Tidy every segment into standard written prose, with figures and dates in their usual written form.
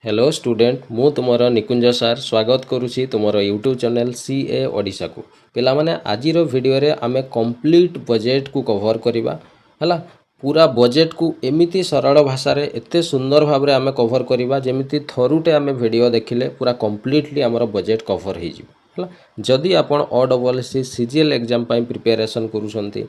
Hello student मु तुमर निकुंज सार स्वागत करुच्ची तुमर यूट्यूब चैनल सीए ओडिशा को पिला माने आजिर वीडियो रे आमे कंप्लीट बजेट को कवर करिबा हला पूरा बजेट को एमिति सरल भाषा रे एते सुंदर भाव रे आमे कवर करिबा जेमिति थरुटे आमे वीडियो देखिले पूरा कंप्लीटली हमर बजेट कवर हो जिवो हला जदि आपण OSSC सीजीएल एग्जाम पई प्रिपरेशन करूछंती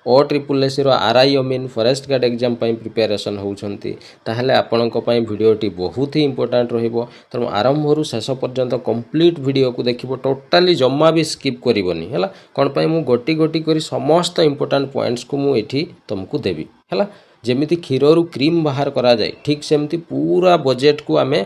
OSSC रो RI mean forest guard exam पई प्रिपरेशन होउछंती ताहले आपणक पई वीडियोटी बहुत ही इंपोर्टेंट रहिबो तेणु आरंभ रु शेष पर्यंत कंप्लीट वीडियो को देखिबो टोटाली जम्मा भी स्किप करिवोनी हला कोन पई मु गोटी गोटी करी समस्त इंपोर्टेंट पॉइंट्स को मु एठी तुमको देबी हला जेमिति क्षीर रु क्रीम बाहर करा जाय ठीक सेमति पूरा बजेट को आमे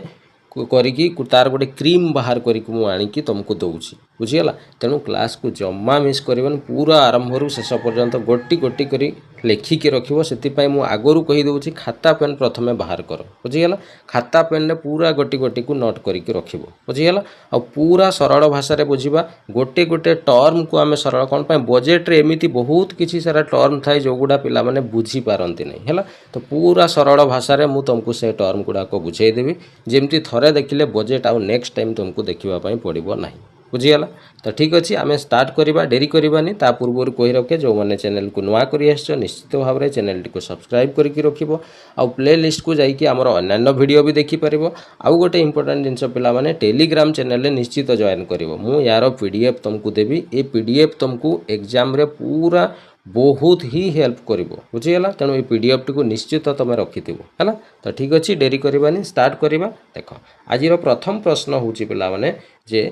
करिकी तार गोटे क्रीम बाहर करिक मु आनिकी तुमको दउछि बुझिगला तेणु क्लास को जम्मा मिस करबन पूरा आरंभ रु शेष पर्यंत गोटी गोटी करी लेखिकी रखिबो सेति पई मु आगरु कहि दउछि खाता पेन प्रथमे बाहर कर बुझिगला खाता पेन ने पूरा गोटी गोटी को नोट करिकी रखिबो बुझिगला आ पूरा सरल भाषा रे बुझिबा गोटे गोटे टर्म को आमे सरल कोन पई बजेट रे एमिति बहुत किछि सारा टर्म थाई जो गुडा पिला माने बुझी पारंती नै हैला तो पूरा सरल भाषा रे मु तुमको से टर्म गुडा को बुझाई देबी जेमति थरे देखिले बजेट आउ नेक्स्ट टाइम तुमको देखिबा पई पड़िबो नाही बुझीगला तो ठीक अच्छे आम स्टार्ट करवा डेरी करवानी ता पूर्व कही रखे जो मैंने चैनल को नुआ कर निश्चित भाव में चैनल टी को सब्सक्राइब करके रखिबो आउ प्ले लिस्ट को जाइए आमर अन्य वीडियो भी देखिपर आउ गोटे इंपोर्टेंट जिनस पिला माने टेलीग्राम चैनल रे निश्चित जॉइन करिवो मु यार पीडीएफ तुमको देवी ए पीडीएफ तुमको एग्जाम रे पूरा बहुत ही हेल्प करिवो बुझीगला तेणु ये पीडीएफ टी को निश्चित तुम रखिथिबो हैला तो ठीक अच्छे डेरी करवानी स्टार्ट करवा देख आज प्रथम प्रश्न होची पिला माने जे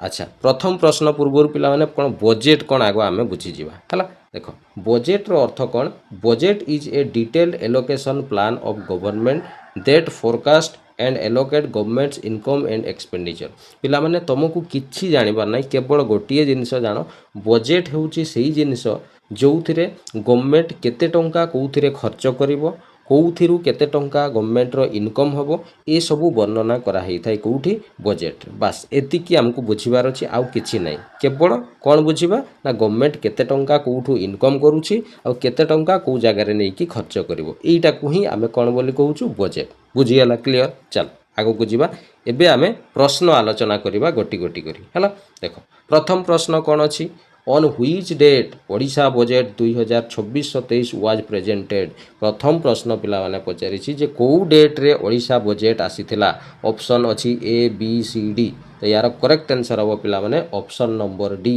अच्छा प्रथम प्रश्न पूर्व पिला माने कौन बजेट कौन आग आम बुझीजा है देख बजेट रो अर्थ कौन budget is a detailed allocation plan of government that forecast and allocate governments income and expenditure पिला माने तुमको किछि जानिबार नै केवल गोटिए जिनिस जानो बजेट होउची सेही जिनिस जोउथिरे गवर्नमेंट केते टंका कोउथिरे खर्च करिवो कौथिरू केते टंका गवर्नमेंट रो इनकम हबो ए सबु वर्णना करा हेई थाई कोउठी बजेट बस एतिकी हमको बुझिबार अछि आउ किछि नै केवल कोन बुझिबा ना गवर्नमेंट केते टंका कोउठू इनकम करूछि आ केते टंका को जगह रे नै कि खर्च करिवो एटा को ही आमे कोन बोली कहूछु बजेट बुझियाला क्लियर चल आगो को जिबा एबे आमे प्रश्न आलोचना करिबा गोटी गोटी करी हला देखो प्रथम प्रश्न कोन अछि On which date Odisha budget 2026-27 was presented प्रथम प्रश्न पिला माने पचारिछि जे को डेट रे ओडिशा बजेट आसीथिला ऑप्शन अछि ए बी सी डी तो यार करेक्ट आंसर हबो पिला माने ऑप्शन नंबर डी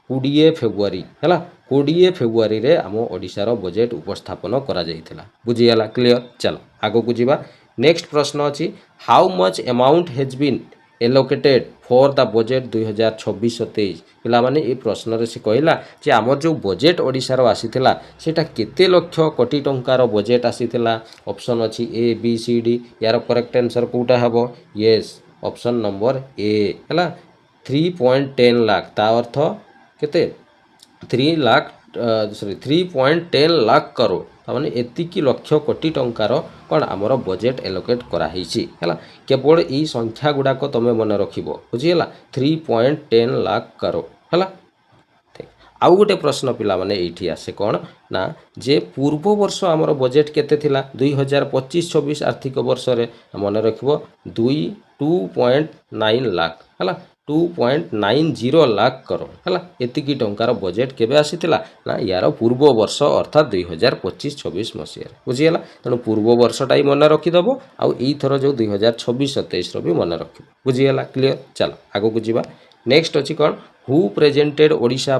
20 फेब्रुआरी हैला 20 फेब्रुआरी रे हम ओडिशा रो बजेट उपस्थापन करा जायथिला बुझियाला क्लियर चलो आगो को जिबा नेक्स्ट प्रश्न अछि how much amount has been allocated for the budget 2026-27 पिला माने ए प्रश्न रे से कहला जे हमर जो बजेट ओडिशा रो आसीथिला सेटा केते लक्ष कोटी टंका रो बजेट आसीथिला ऑप्शन अछि ए बी सी डी यार करेक्ट आंसर कोटा हबो यस ऑप्शन नंबर ए हला 3.10 लाख ता अर्थ केते 3.10 लाख करोड़ तामाने एतिकी लक्ष कोटी टंकार कौन आमर बजेट एलोकेट कराही है केवल यही संख्या गुड़ाक तुम मन रखिबो बुझीगला 3.10 लाख करोड़ है आउ गोटे प्रश्न पिला माने एठी आसे कौन ना जे पूर्व वर्ष आमर बजेट केते थिला 2025-26 आर्थिक वर्ष रे मन रखिबो 2.9 लाख है 2.90 लाख करोड़ है एतिकी टंकार बजेट केबे आसीथिला ना यार पूर्व वर्ष अर्थात 2025-26 मसीह बुझीगला तेणु पूर्व वर्षटा ही मन रखिदेव आउ एई थर जो 2026-27 भी मन रख बुझीगला क्लियर चलो आगो को जिबा नेक्स्ट अछि कोन हु प्रेजेंटेड ओडिशा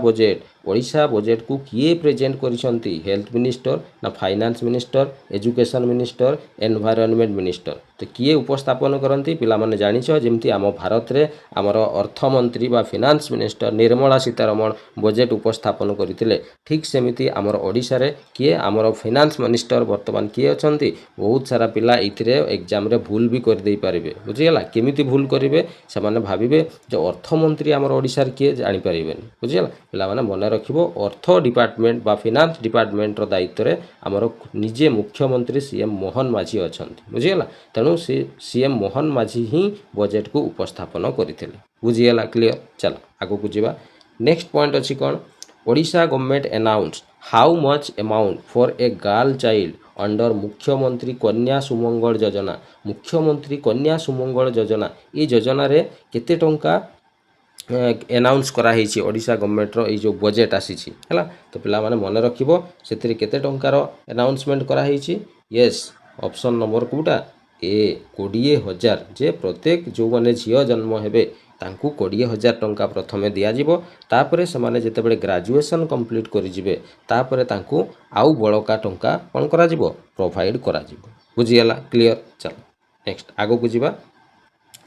बजेट को किए प्रेजेंट करिसंती हेल्थ मिनिस्टर ना finance minister education minister environment minister तो किए उपस्थापन करती पिला माने जानिछ जेमती आम भारत रे आमर अर्थमंत्री बा finance minister Nirmala Sitharaman budget उपस्थापन करथिले ठीक सेमिति आमर ओडिशा रे किए आमर फाइनेंस मिनिस्टर वर्तमान किए अछंती बहुत सारा पिला इथिरे एग्जाम रे भूल भी कर देई पारिबे बुझिगला केमिति भूल करिवे से माने भाबिबे जो अर्थमंत्री आमर ओडिशा रे किए जानि पारिबेन बुझिगला पिला माने मन रखिबो अर्थ डिपार्टमेंट बा फाइनेंस डिपार्टमेंट रो दायित्व रे आमर निजे मुख्यमंत्री सीएम मोहन माझी अछंती बुझिगला तेणु सीएम मोहन माझी ही बजेट को उपस्थापन करथिले बुझिगला क्लियर चलो आगो को जिबा नेक्स्ट पॉइंट अछि कोन Odisha government announce how much amount for a girl child under Mukhyamantri Kanya सुमंगल योजना। मुख्यमंत्री कन्या सुमंगल योजना ये योजना रे केते टंका एनाउंस कराई ओडिशा गवर्नमेंट रो जो बजेट आसी है तो पिला माने मन रखिबो सेतिरे केते टंकार एनाउंसमेंट कराई। यस ऑप्शन नंबर कोटा ए 20,000 जे प्रत्येक जो माने झियो जन्म हेबे तांकू 20,000 टंका प्रथमे दिया जिवो तापरे समाने जेतेबेले ग्रेजुएशन कंप्लीट करि जिवे तापरे तांकू आउ बळका टंका कोन करा जिवो प्रोवाइड करा जिवो। बुझियला क्लियर। चल नेक्स्ट आगो को जिबा।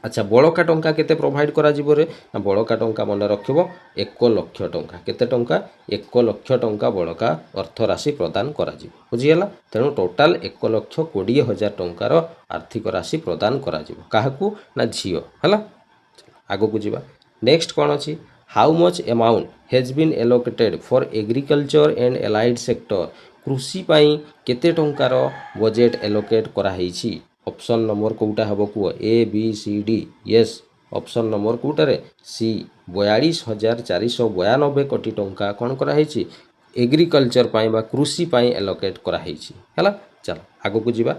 अच्छा बड़का टंका केते प्रोवाइड करा जिवो रे ना बड़का टंका मन रखिबो 1 लाख टंका केते टंका 1 लाख टंका बड़का अर्थ राशि प्रदान करा जिवो। बुझियला तेणु टोटाल 1,20,000 टंकार आर्थिक राशि प्रदान करा जिवो काहाकू ना झियो हला। आगो को जिबा। नेक्स्ट कोन अछि how much amount has been allocated for agriculture and allied sector. कृषि पाई केते टंकार बजेट एलोकेट करा हेछि। ऑप्शन नंबर कोटा हबो कुओ A B C D. Yes option number कोटारे सी 42,492 कोटी टंका कोन करा हेछि एग्रीकल्चर पाई बा कृषि पाई एलोकेट करा हेछि हला। चल आगो को जिबा।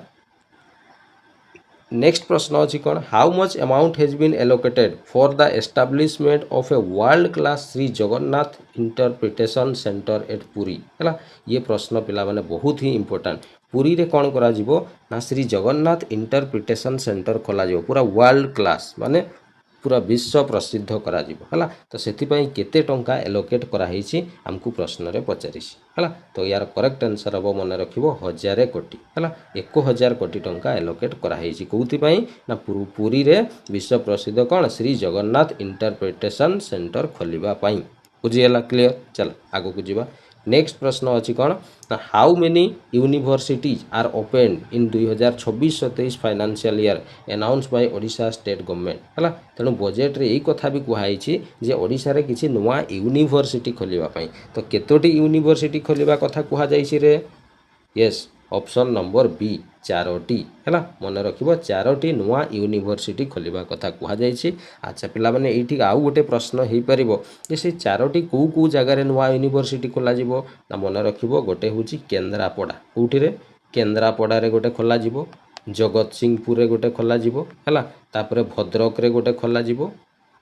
नेक्स्ट प्रश्न अछि कोन how much amount has been allocated for the establishment of a world class Shri Jagannath interpretation centre at Puri हला। ये प्रश्न पिला माने बहुत ही इंपोर्टेंट। पुरी रे कोन करा जिवो ना श्री जगन्नाथ इंटरप्रिटेशन सेंटर खोला जिवो पूरा वर्ल्ड क्लास माने पूरा विश्व प्रसिद्ध करा जिवो हला। तो सेति पई केते टंका एलोकेट करा हेछि हमकु प्रश्न रे पचारिछि हला। तो यार करेक्ट आंसर हबो मन रखिबो 1000 कोटी हला। 1000 कोटी टंका एलोकेट करा हेछि कोउति पई ना पुरी रे विश्व प्रसिद्ध कोन श्री जगन्नाथ इंटरप्रिटेशन सेंटर खोलिबा पई। बुझियला क्लियर। चल आगो को जिबा। नेक्स्ट प्रश्न अछि कोन how many universities are opened in 2026-27 financial year announce by Odisha state government हला। तेणु बजेट रे एई कथा भी कुहाई जे ओडिशा रे किछि नुवा यूनिवर्सिटी खोलिबा पई तो केतोटी यूनिवर्सिटी खोलिबा कथा कुहा जाईछि रे। यस ऑप्शन नंबर बी 4टी है मन रखिबो 4टी नुआ यूनिवर्सिटी खोलिबा कथा कुहा जाईछि। अच्छा पिला माने एठी आउ गोटे प्रश्न हेई परिबो जे से 4टी को जगह रे नुआ यूनिवर्सिटी खोला जिवो ना मन रखिबो गोटे होची केंद्रापड़ा कोठी रे केंद्रापड़ा रे गोटे खोला जिवो जगत सिंहपुर रे गोटे खोला जिवो हला तापरे भद्रक रे गोटे खोला जिवो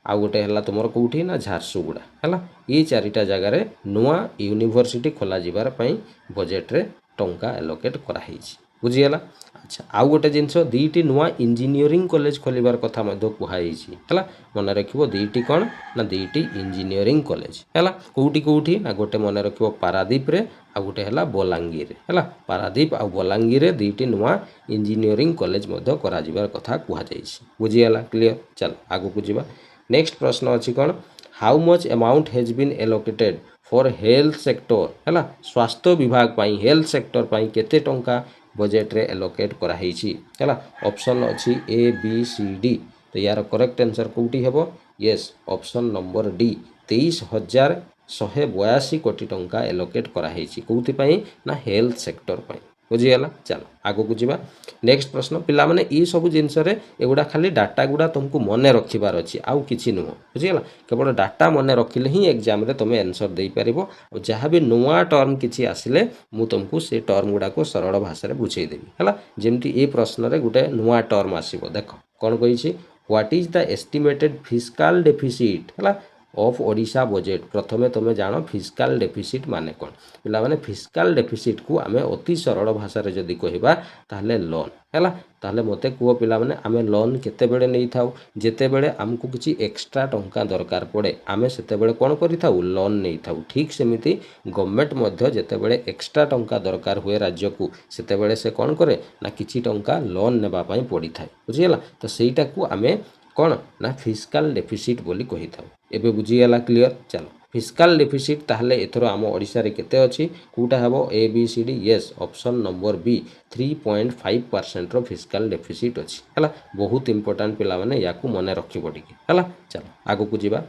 आउ गोटे हला तुमर कोठी ना झारसुगुड़ा हला। ये 4टा जगह रे नुआ यूनिवर्सिटी खोला जिबार पई बजेट रे टंका एलोकेट करा हेछि। बुझियला। अच्छा आउ गोटे जिनस 2टी नुआ इंजीनियरिंग कॉलेज खोलिबार कथा मध्य कुहाइछि हला मन रखिबो 2टी कोन ना 2टी इंजीनियरिंग कॉलेज हला कोठी ना गोटे मन रखिबो पारादीप रे आ गोटे हला बलांगीर रे हला पारादीप आ बलांगीर रे 2टी नुआ इंजीनियरिंग कॉलेज मध्य करा जिबार कथा कुहा जाइछि। बुझियला क्लियर। चल आगु को जिबा। नेक्स्ट प्रश्न अछि कोन how much amount has been allocated for health sector हला स्वास्थ्य विभाग पाई हेल्थ सेक्टर पाई केते टंका बजेट रे एलोकेट करा हेछि हला। ऑप्शन अछि ए बी सी डी। तो यार करेक्ट आंसर कोठी हेबो। यस ऑप्शन नंबर डी 23,182 कोटी टंका एलोकेट करा हेछि कोथि पाई ना हेल्थ सेक्टर पाई। बुझिगला। चल आगो को जिबा। नेक्स्ट प्रश्न पिला माने ई सब जिंस रे एगुडा खाली डाटा गुडा तुमको मने रखिबार अछि आउ किछि नुह। बुझिगला केवल डाटा मने रखिले ही एग्जाम रे तुमे आंसर देई परिबो और जहाँ भी नुआ टर्म किछि आसिले मु तुमको से टर्म गुडा को सरल भाषा रे बुझेई देबी हला। जेमति ए प्रश्न रे गुटे नुआ टर्म आसीबो देखो कोन कहिछि what is the estimated fiscal deficit हला ऑफ ओडिशा बजेट। प्रथमे तुम जानो फिस्कल डेफिसिट माने कौन पिला माने फिस्कल डेफिसिट को आमे अति सरल भाषा रे जदी कहबा ताहले लोन हैला ताहले मते कुओ पिला माने आमे लोन केते बेले नै थाउ जेते बेले हमकु किछि एक्स्ट्रा टंका दरकार पड़े आमे सेते बेले कोन करि थाउ लोन नै थाउ। ठीक सेमिति गवर्नमेंट मध्य जेते बेले एक्स्ट्रा टंका दरकार हुए राज्य को सेते बेले से कोन करे ना किछि टंका लोन नेबा पई पड़ी थाए। बुझियला तो सेईटा को आमे कौन ना फिस्कल डेफिसिट बोली कही था। एबे बुझीगला क्लियर। चलो फिस्कल डेफिसिट ताहले एथरो आम ओडिशा रे केते अछि कोटा हबो A B C D. Yes option number B 3.5% रो फिस्कल डेफिसिट अछि हला। बहुत इंपोर्टेंट पिला माने याकू मने रखिबो टिके हला। चलो आगो को जिबा।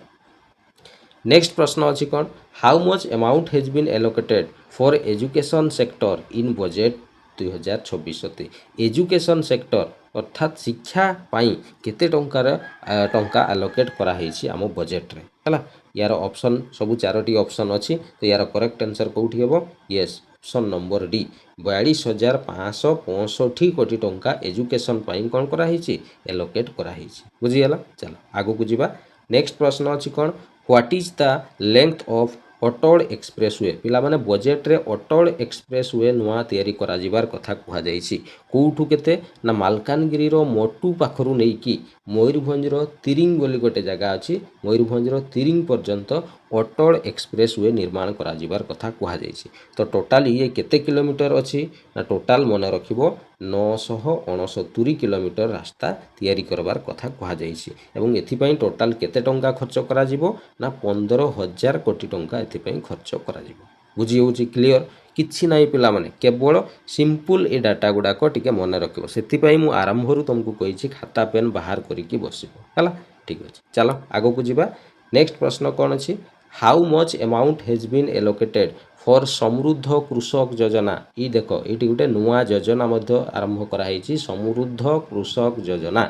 नेक्स्ट प्रश्न अछि कोन how much amount has been allocated for education sector in budget 2024। Education sector अर्थात शिक्षा पाई केते टंका आलोकेट करा हेछि आम बजेट रे हला। यार ऑप्शन सब चारोटी ऑप्शन अच्छी तो यार करेक्ट आंसर कौटी हेबो यस ऑप्शन नंबर डी 42,565 कोटी टंका एजुकेशन पाई कौन करा हेछि एलोकेट करा हेछि बुझिगला। चलो आगो को जिबा नेक्स्ट प्रश्न अछि कोन what is the length of Atal expressway पिला माने बजेट रे अटल एक्सप्रेसवे नुआ तयारी करा जिबार कथा कुहा जाइछि कोठु केते ना मालकानगिरी रो मोटू पाखरु नै कि मयूरभंज रो तिरिंग बोली गोटे जगह अछि मयूरभंज रो तिरिंग पर्यंत अटल एक्सप्रेसवे निर्माण करा जिबार कथा कुहा जाइछि। तो टोटाल ये केते किलोमीटर अछि ना टोटाल मने रखिबो 969 किलोमीटर रास्ता तयारी करबार कथा कुहा जाइछि एवं एथि पई टोटाल केते टंका खर्च करा जिवो ना 15,000 कोटी टंका एथि पई खर्च करा जिवो बुझी होउछि क्लियर किछि नाही पिला माने केवल सिंपल ए डाटा गुडाक टिके मने रखिबो सेथि पई मु आरंभरू तुमको कहिछि खाता पेन बाहर करिकि बसिबो हला ठीक अछि। चलो आगो को जिबा नेक्स्ट प्रश्न कोन अछि how much amount has been allocated for Samruddha Krushak योजना ई देखो एटी गोटे नुआ योजना मध्य आरंभ करा हेछि समृद्ध कृषक योजना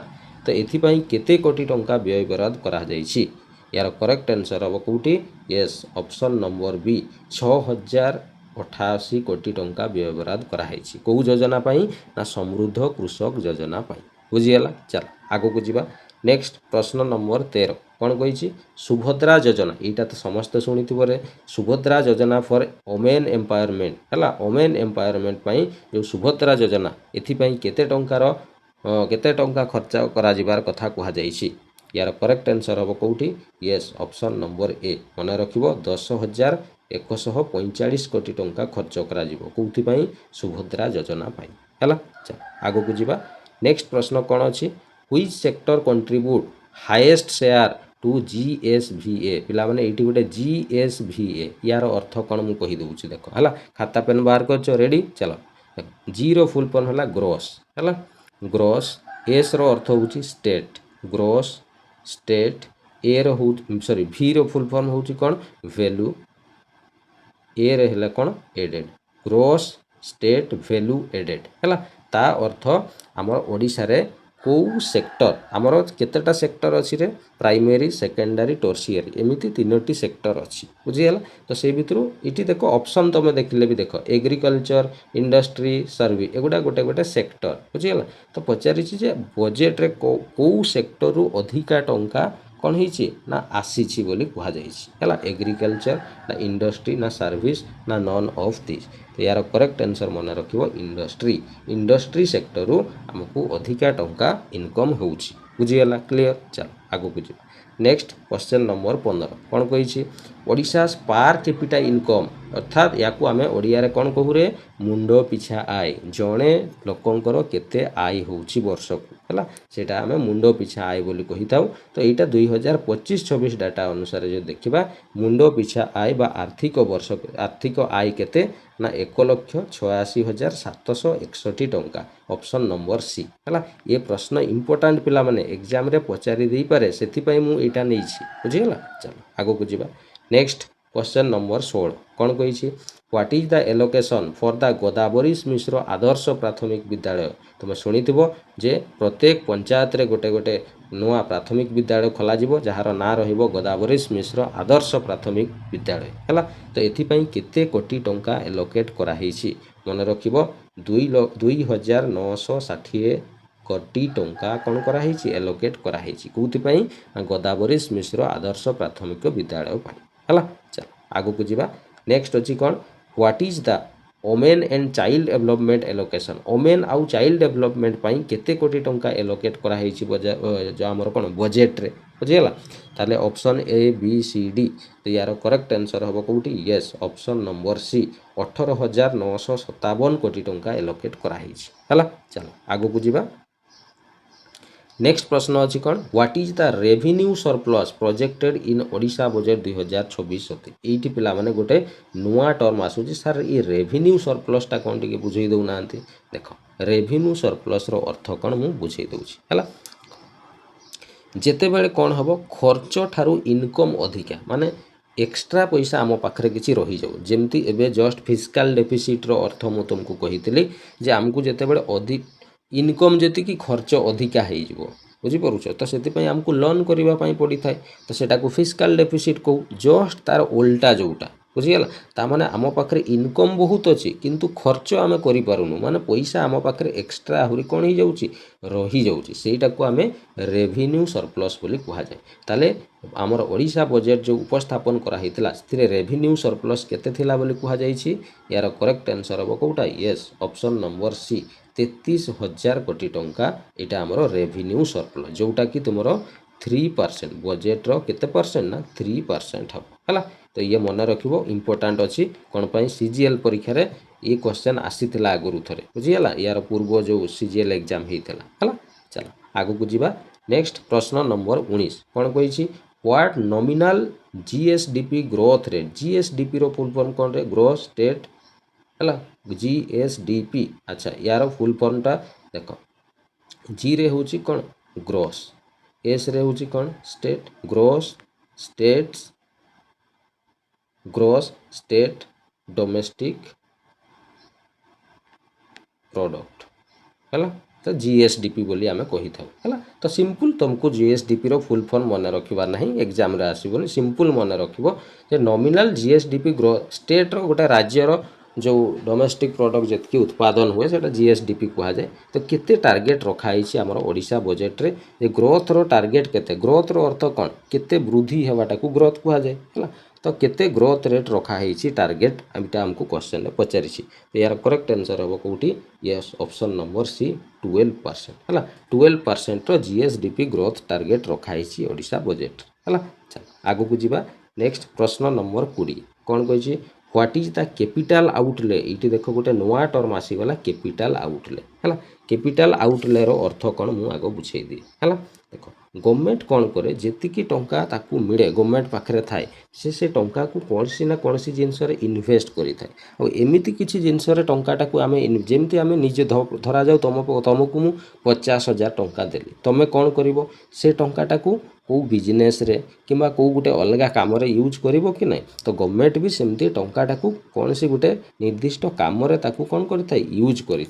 तो एथि पई केते कोटी टंका व्यय बराद करा जाइछि यार करेक्ट आंसर अब कोटी यस ऑप्शन नंबर बी 6,088 कोटी टंका व्यय बराद करा हेछि को योजना पई ना समृद्ध कृषक योजना पई बुझिगला। चल आगो को जिबा नेक्स्ट प्रश्न नंबर 13 कौन कही सुभद्रा योजना यहाँ तो समस्त शुणिथ्वे सुभद्रा योजना फॉर वोमेन एम्पावरमेंट है वोमेन एम्पावरमेंट पाई जो सुभद्रा योजना एथिपाई केते टंका खर्च करा जिबार कथा कुहा जाइछि यार करेक्ट आंसर हम कौटी यस ऑप्शन नंबर ए मन रखिबो 10,145 कोटी टंका खर्च करा जिवो कोउथि सुभद्रा योजना पाई हैला। चल आगो को जिबा नेक्स्ट प्रश्न कौन अछि which sector contribute highest share to GSVA पिला माने एटी गोटे जीएसवीए यार अर्थ कौन मु कहि दउछि देखो हला खाता पेन बाहर करछो रेडी। चलो जी रो फुल फॉर्म हला ग्रोस हला ग्रोस एस रो अर्थ होउछि स्टेट ग्रोस स्टेट ए रो सॉरी भी रो फुल फॉर्म होउछि कोन वैल्यू ए रे हला कोन added gross state value added हला ता अर्थ हमर ओडिसा रे को सेक्टर आमर केतेटा सेक्टर अच्छी रे प्राइमरी सेकेंडरी टर्शियरी एमती तीनोटी सेक्टर अच्छी बुझीगला। तो से भितर ये देख ऑप्शन तुम देखिले भी देख एग्रीकल्चर इंडस्ट्री सर्विस एगुड़ा गोटे गोटे सेक्टर बुझीगला। तो पचारि बजेट रे को सेक्टर रु अधिका टंका कौन होइछि ना आसीछि बोली कुहा जाइछि हैला एग्रीकल्चर ना इंडस्ट्री ना सर्विस ना नॉन ऑफ दिस तो यार करेक्ट आंसर मन रखिबो इंडस्ट्री इंडस्ट्री सेक्टर रु हमको अधिका टंका इनकम होउछि बुझीगला क्लियर। चल आगो को जिबा नेक्स्ट क्वेश्चन नंबर 15 कौन कही ओडिशा पर कैपिटा इनकम अर्थात या आम ओडिया रे कौन कहू रे मुंडो पिछा आय जड़े लोकंकर केते आय होउछि वर्ष को है सेटा आम मुंडो पिछा आय बोली कही था। तो यहाँ 2025-26 डाटा अनुसार जो देखा मुंडो पिछा आय बा आर्थिक वर्ष आर्थिक आय केते ना 1,86,761 टंका ऑप्शन नंबर सी है ये प्रश्न इंपोर्टाट पिला माने एग्जाम रे पचारि दे पारे सेथिपाई मु एटा नेछि बुझीगला। चलो आगो को जिबा नेक्स्ट क्वेश्चन नंबर 16 कौन कही what is the allocation for the Godabarish Mishra Adarsha Prathamik Vidyalaya तुम शुणिथिबो जे प्रत्येक पंचायत रे गोटे गोटे नुआ प्राथमिक विद्यालय खोला जिवो जार ना रहिबो गोदावरीश मिश्र आदर्श प्राथमिक विद्यालय हैला। तो एथिपाई केते कोटी टंका एलोकेट करा हेछि मन रखिबो 2,960 कोटी टंका कौन करा हेछि एलोकेट करा हेछि कोउथिपाई गोदावरीश मिश्र आदर्श प्राथमिक विद्यालय पाई हैला। चल आगो को जिबा नेक्स्ट अछि कोन what is the women and child development allocation women आउ चाइल्ड डेवलपमेंट पाई केते कोटी टंका एलोकेट करा हेछि जो हमर कोन बजेट रे बुझिगला। ताले option A B C D तो यार करेक्ट आंसर हबो कोउटी यस ऑप्शन नंबर सी 18,957 कोटी टंका एलोकेट करा हेछि हैला। चलो आगो को जिबा नेक्स्ट प्रश्न अच्छी कौन what is the revenue surplus projected in Odisha budget 2026-27 ये पिला माने गोटे नुआ टर्म आसूची सर ये रेवेन्यू सरप्लसटा कौन टिके बुझे दौना देख रेवेन्यू सरप्लस रो अर्थ कौन मु बुझे दउछि हैला जेते बेले कौन हबो खर्च ठारू इनकम अधिका माने एक्स्ट्रा पैसा आम पाखे किसी रही जाऊ जमती एबे जस्ट फिस्काल डेफिसिट रो अर्थ मु तुमको कही जे आमको जितेबाला अधिक इनकम जी खर्च अधिका हो बुझीपुच तो से आमको लोन करने पड़ी था तो सेटा को फिस्काल डेफिसिट कहू जस्ट तार उल्टा जोटा बुझीगला ताने आम पाखे इनकम बहुत अच्छी किंतु खर्च आम करूँ माने पैसा आम पाखे एक्स्ट्रा आहरी कौन हो जाऊँगी रही जाऊँगी सेटा को आम रेभिन्यू सरप्लस बोली कहुए ताले आमर ओडिशा बजेट जो उपस्थापन कराइला से रेभिन्यू सरप्लस केते थिला बोली कहुई यार करेक्ट आंसर हम कौटा येस ऑप्शन नंबर सी 33,000 कोटी टंका यहाँ आमर रेभिन्यू सरप्लस जोटा कि तुम 3% बजेट रो केते परसेंट ना 3% हम है तो ये मन रखिबो इम्पोर्टाट अच्छी कौन पाई सीजीएल परीक्षा रे ये क्वेश्चन आसीथिला आगुरु थरे बुझीगला यार पूर्व जो सीजीएल एग्जाम होता है चलो आगु को जीवा नेक्स्ट प्रश्न नंबर 19 कौन कही what nominal GSDP growth rate GSDP रो फुल फॉर्म कौन रे ग्रोथ स्टेट है जीएसडीपी अच्छा यार फुल फॉर्म टा देख जी रे होची कौन ग्रोस एस रे होची कौन state gross state domestic product है तो जीएसडीपी बोली आमे कही था है तो सिंपल तुमको जीएसडीपी रो फुल फॉर्म मन रखा नहीं एग्जाम रे आसीबोनी सिंपल मन रखिबो जे नॉमिनल जीएसडीपी ग्रोथ स्टेट रो गोटे राज्यर जो डोमेस्टिक प्रोडक्ट जितकी उत्पादन हुए से जीएसडीपी कहुए तो केते टार्गेट रखाई आमर ओडिशा बजेट रे जे ग्रोथ रो टार्गेट केते ग्रोथ रो अर्थ कौन केते वृद्धि हेबाटा को ग्रोथ कहुए है तो केते ग्रोथ रेट रखाई टार्गेट एटा हमको क्वेश्चन में पचारि तो यार करेक्ट आंसर हम कौटी यस ऑप्शन नंबर सी 12% है 12% रो जीएसडीपी ग्रोथ टार्गेट रखाई ओडिशा बजेट है चल आगु को जीवा नेक्स्ट प्रश्न नंबर 20 कौन कही what is the capital outlay ये देख गोटे नुआ टर्म आसीगला कैपिटल आउटले है कैपिटल आउटले रो अर्थ कौन मुझे आग बुझे दी है देख गवर्नमेंट कौन करे जेतिकी टंका ताकू मिले गवर्नमेंट पाखे थाए से टंका को कौन सी ना कौन सी जिनस इनभेस्ट करें और एमती किसी जिनस टाटा को आम जमी आम निजे धरा जाऊ तुमको मु 50,000 टंका देली तुम कौन कर से टंकाटा को कौ बिजनेस रे किंबा कौ गोटे अलग कम यूज कर कि नहीं तो गवर्नमेंट भी सेमती टंकाटा को कौन सी गोटे निर्दिष्ट कम कौन कर यूज करें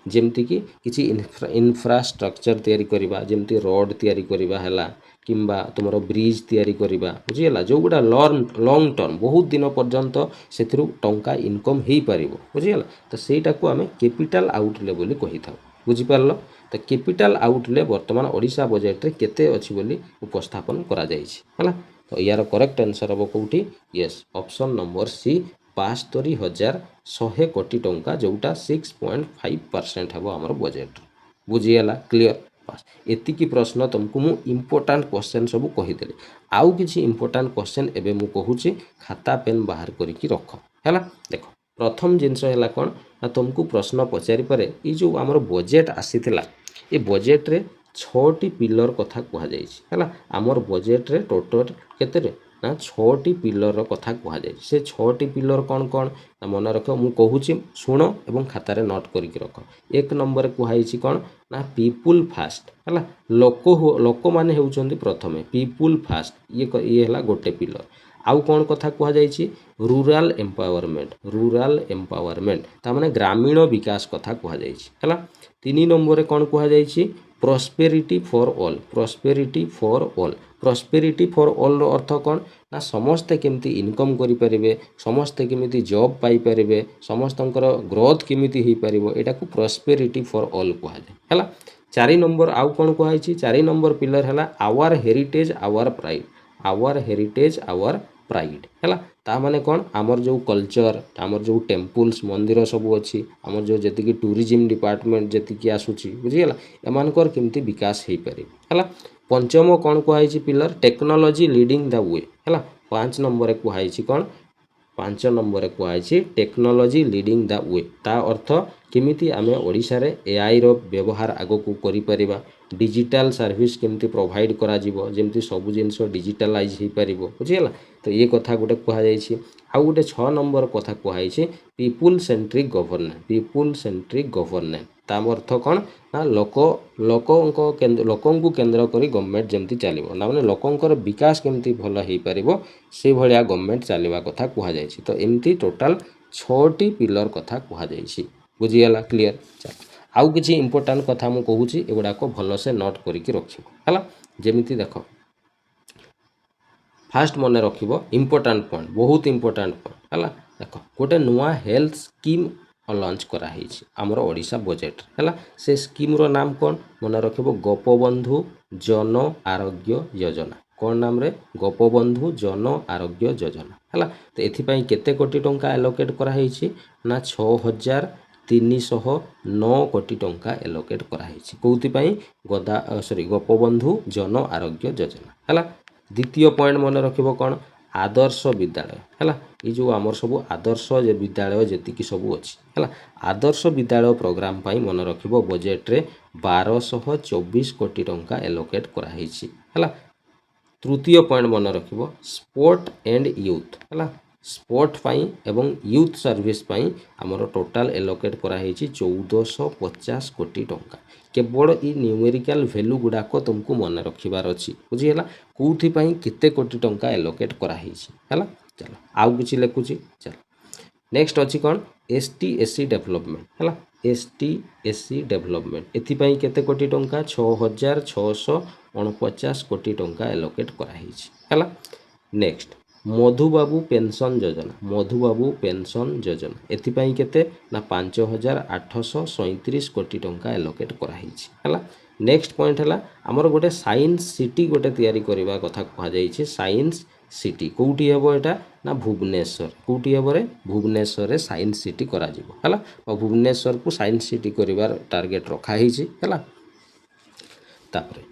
जमती कि किसी इंफ्रास्ट्रक्चर तैयारी करवा जमती रोड तैयारी करवा है किंबा तुम ब्रिज तैयारी करवा बुझीगला जो गुड़ा लॉन्ग टर्म बहुत दिन पर्यंत से टंका इनकम हो पार बुझीगला तो सहीटा को आम कैपिटल आउटले बोली कही था बुझीपार तो कैपिटल आउटले वर्तमान ओडिशा बजेट रे केते अछि बोली उपस्थापन करा जायछि हला तो यार करेक्ट आंसर हम कौटी यस ऑप्शन नंबर सी 72,100 कोटी टंका जोटा 6.5% हम आमर बजेट बुझीगला क्लियर एतिकी प्रश्न तुमको मु इम्पोर्टाट क्वेश्चन सब कहीदेली आउ किसी इम्पोर्टाट क्वेश्चन एबे मु कहूची खाता पेन बाहर करके रख है देख प्रथम जिनस है कौन ना तुमको प्रश्न पचारि पारे ये जो आमर बजेट आसीथिला ये बजेट रे 6टी पिलर कथा कहुई आमर बजेट रे टोटल केते ना 6टी पिलर कथा कहुई से 6टी पिलर कौन कौन ना मन रख मु कहूची शुण एवं खातार नोट करके रख एक नंबर कहुई कौन ना पीपुल फास्ट है लोक माने होउचंदी प्रथमे पीपुल फास्ट ये है गोटे पिलर आउ कौन कथा कहुई रूराल एम्पावरमेंट तामाने ग्रामीण विकास कथा कहुई है 3 नंबर कौन कहुई प्रॉस्पेरिटी फॉर ऑल रो अर्थ कौन ना समस्ते केमती इनकम करें समस्ते केमती जॉब पाई पारे समस्तंकर ग्रोथ केमिति हो पार यहाँ को प्रॉस्पेरिटी फॉर ऑल कहुए है 4 नंबर आउ कौन कहुई 4 नंबर पिलर है आवर हेरिटेज आवर प्राइड है तामाने कौन आमर जो कल्चर आमर जो टेम्पल्स मंदिर सब अच्छी आमर जो जी टूरिज्म डिपार्टमेंट जी आसूची बुझीगला एमानकर केमती विकास हो पारे है 5 कौन कहुई pillar technology leading the way है 5 नंबर कहुई कौन 5 नंबर कहुई टेक्नोलॉजी लीडिंग द वे ता अर्थ केमिति आमे ओडिशा रे एआई रो व्यवहार आगो को करि परिबा डिजिटल सर्विस केमती प्रोवाइड करा जीवो जेमती सब जिनस डिजिटलाइज हो पार बुझीगला। तो ये कथा गोटे कहुई आउ गोटे 6 नंबर कथा कहुई people centric governance people centric governance ताम अर्थ कौन ना लोक केन्द्र करी गवर्नमेंट जमती चलो ना मैंने लोकंर विकास केमती भल हो पार से भाया गवर्नमेंट चलवा कथा कहुई। तो एमती टोटाल 6टी पिलर कथा कहुई बुझीगला क्लीयर। चल आउ किसी इंपोर्टाट कथा मुझे कहूँ एगुड़ाक भलसे नोट करके रखा जमीती देख फास्ट मन रख इंपोर्टाट पॉइंट बहुत इंपोर्टाट पॉइंट है देख गोटे नुआ हेल्थ स्कीम लॉन्च कराई आमर ओडिशा बजेट है से स्कीम रो नाम कौन मन रख गोपबंधु जन आरोग्य योजना कौन नाम रे गोपबंधु जन आरोग्य योजना है। तो ये केते कोटी टंका एलोकेट कराई ना 6309 कोटी टंका एलोकेट कराई कौन गोपबंधु जन आरोग्य योजना है। द्वितीय पॉइंट मन रख कौन आदर्श विद्यालय है ये जो आमर सब आदर्श विद्यालय जी सब अच्छी है आदर्श विद्यालय प्रोग्राम पाई मन रख बजेट रे 1224 कोटी टंका एलोकेट कराई है। तृतीय पॉइंट मन रख स्पोर्ट एंड यूथ है स्पोर्ट पाई एवं यूथ सर्विस पाई आमर टोटाल एलोकेट कराई 1450 कोटी टंका केवल ई न्यूमेरिकल वैल्यू गुड़ाक तुमको मन रखिबार अच्छी बुझीगला कौथि केते कोटी टंका एलोकेट कराई है। चलो आउ किसी लिखुची चल नेक्स्ट अच्छी कौन एसटी एससी डेवलपमेंट है एसटी एससी डेवलपमेंट एथिपाई केते कोटी टंका 6649 कोटी टंका एलोकेट कराई है। नेक्स्ट मधुबाबू पेंशन योजना मधुबाबू पेंशन योजना एथिपाई केते ना 5837 कोटी टंका एलोकेट कराई है। नेक्स्ट पॉइंट है आमर गोटे साइंस सिटी गोटे तैयारी करबा कथा कहुई साइंस सिटी कौटी हेबो एटा ना भुवनेश्वर कौटी हेबो रे भुवनेश्वर रे साइंस सिटी करा जिवो हला भुवनेश्वर को साइंस सिटी करिवार टार्गेट रखा हिची हला। तापरे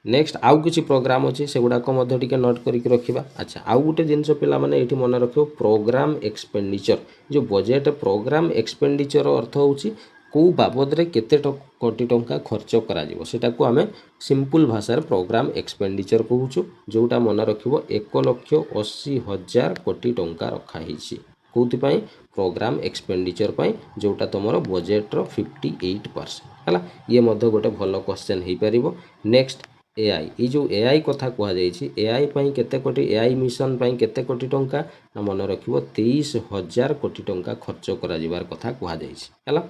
नेक्स्ट आउ किसी प्रोग्राम अच्छी से गुड़ाक नोट करके रखा। अच्छा आउ गोटे जिनस पिला माने एठी मन रख प्रोग्राम एक्सपेंडिचर जो बजेट प्रोग्राम एक्सपेंडिचर अर्थ होची कौ बाबद रे केते कोटी टंका खर्च करा जिवो सेटा को आमे सिंपल भाषा प्रोग्राम एक्सपेंडिचर कहूँ जोटा मन रख 1,80,000 कोटी टंका रखाही कौपाई प्रोग्राम एक्सपेंडिचर पाई जोटा तुम बजेट रो 58% है ये गोटे भल क्वेश्चन हो पार। नेक्स्ट एआई ये जो एआई कथा कहुई एआई पाई केते कोटी एआई मिशन पाई केते कोटी टंका ना मन रख 23,000 कोटी टंका खर्च कर कथा कहुई है।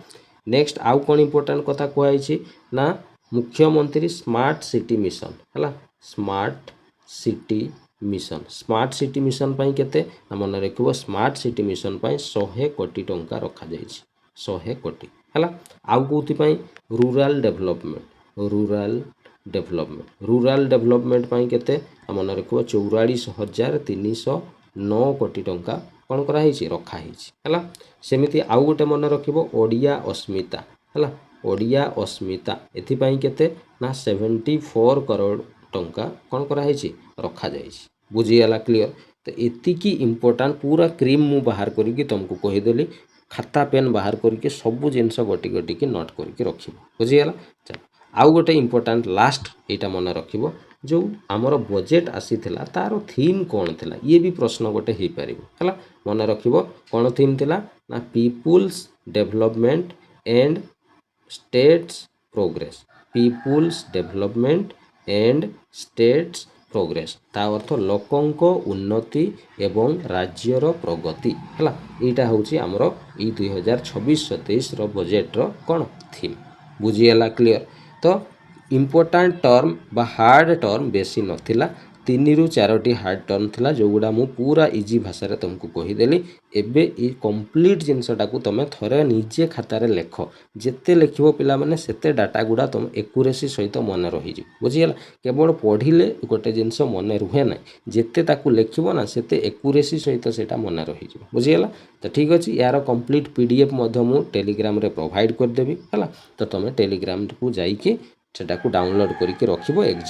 नेक्स्ट आउ कौन इंपोर्टाट कथा कहुई ना मुख्यमंत्री स्मार्ट सिटी मिशन है स्मार्ट सिटी मिशन पाई केते ना मन रख स्मार्ट सिटी मिशन पाई 100 कोटी टंका रखा 100 कोटी है। आउ कौन रूराल डेवलपमेंट पाई केते मन रख 44,309 कोटी टंका कौन कराई रखाही है। सेमिति आउ गोटे मन रख ओडिया अस्मिता है ओडिया अस्मिता एथिपाई केते ना 74 करोड़ टंका कौन कराई रखा बुझीगला क्लियर। तो एतिकी इंपोर्टाट पूरा क्रीम मु बाहर करके तुमको कहीदेली खाता पेन बाहर करके सब जिनस गोटी गोटी की नोट करके रख बुझीगला। चल आउ गोटे इंपोर्टाट लास्ट यहाँ मन रख जो आमर बजेट आसी तार थीम कौन थिला ये भी प्रश्न गोटे हो पार है मन रख कौन थीम थिला ना people's development and state's progress people's development and state's progress ता अर्थ लोकंक उन्नति एवं राज्यर प्रगति है यहाँ हूँ आमर ई 2026-27 बजेट रो कौन थीम बुझीगला क्लियर। तो इंपोर्टाट टर्म बा हार्ड टर्म बेसी नथिला 3 ରୁ 4टी हार्ड टर्म थिला जो गुड़ा मु पूरा इजी भाषा रे तुमको कहीदेली एबे ई कंप्लीट जिनसटा को तुम थरे निजे खातार लेख जिते लिखो पिला माने सेते डाटा गुड़ा तुम एक्यूरेसी सहित मन रही बुझीगला केवल पढ़िले गोटे जिनस मन रुहे ना जिते ताकू लिखिबो ना सेते एक्यूरेसी सहित सेटा मन रही बुझीगला। तो ठीक अच्छे यार कंप्लीट पीडीएफ मु टेलीग्राम रे प्रोवाइड कर देबी है तो तुम टेलीग्राम को जाइए सेटा को डाउनलोड करके रखिबो एग्जाम